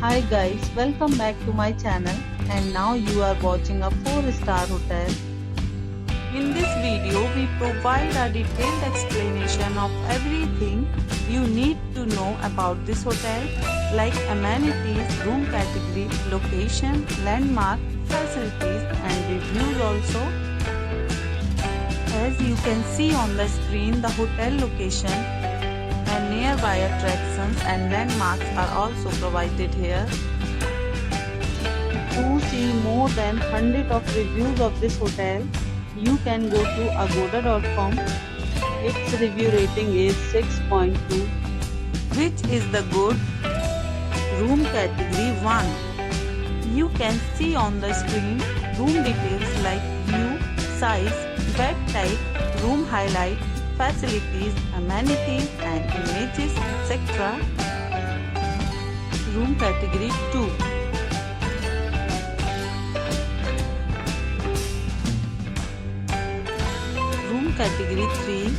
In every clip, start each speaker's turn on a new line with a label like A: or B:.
A: Hi guys, welcome back to my channel, and now you are watching a 4-star hotel. In this video we provide a detailed explanation of everything you need to know about this hotel, like amenities, room category, location, landmark, facilities and reviews also. As you can see on the screen, the hotel location and nearby attractions and landmarks are also provided here. To see more than 100 of reviews of this hotel, you can go to agoda.com. Its review rating is 6.2, which is the good. Room category 1. You can see on the screen room details like view, size, bed type, room highlight, facilities, amenities and images, etc. Room category 2. Room category 3.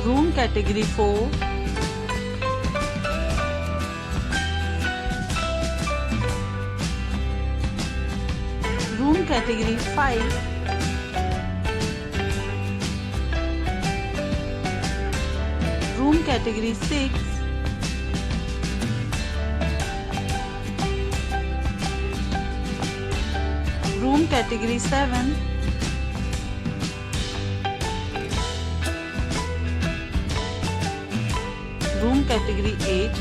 A: Room category 4. Room category 5. Room category 6. Room category 7. Room category 8.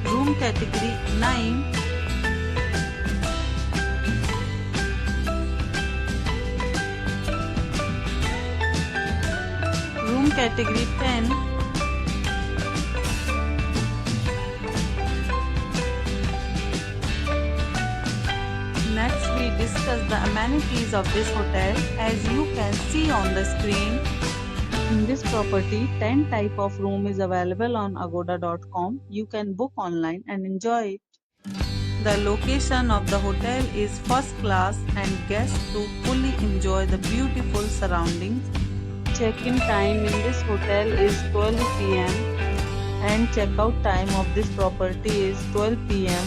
A: Room category 9. Room category 10. Next we discuss the amenities of this hotel. As you can see on the screen, in this property 10 type of room is available on agoda.com. You can book online and enjoy it. The location of the hotel is first class and guests to fully enjoy the beautiful surroundings. Check-in time in this hotel is 12 p.m. and check-out time of this property is 12 p.m.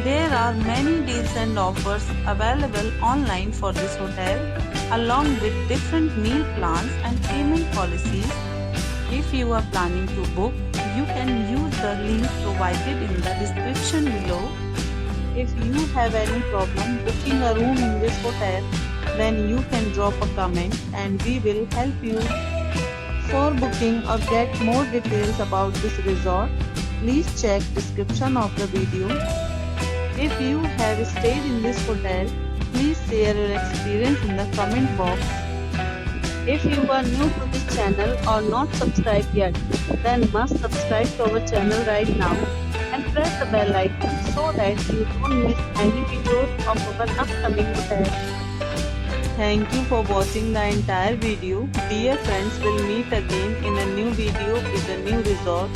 A: There are many deals and offers available online for this hotel, along with different meal plans and payment policies. If you are planning to book, you can use the link provided in the description below. If you have any problem booking a room in this hotel, then you can drop a comment and we will help you. For booking or get more details about this resort, please check description of the video. If you have stayed in this hotel, please share your experience in the comment box. If you are new to this channel or not subscribed yet, then must subscribe to our channel right now and press the bell icon so that you don't miss any videos of our upcoming hotel. Thank you for watching the entire video. Dear friends, we'll meet again in a new video with a new resort.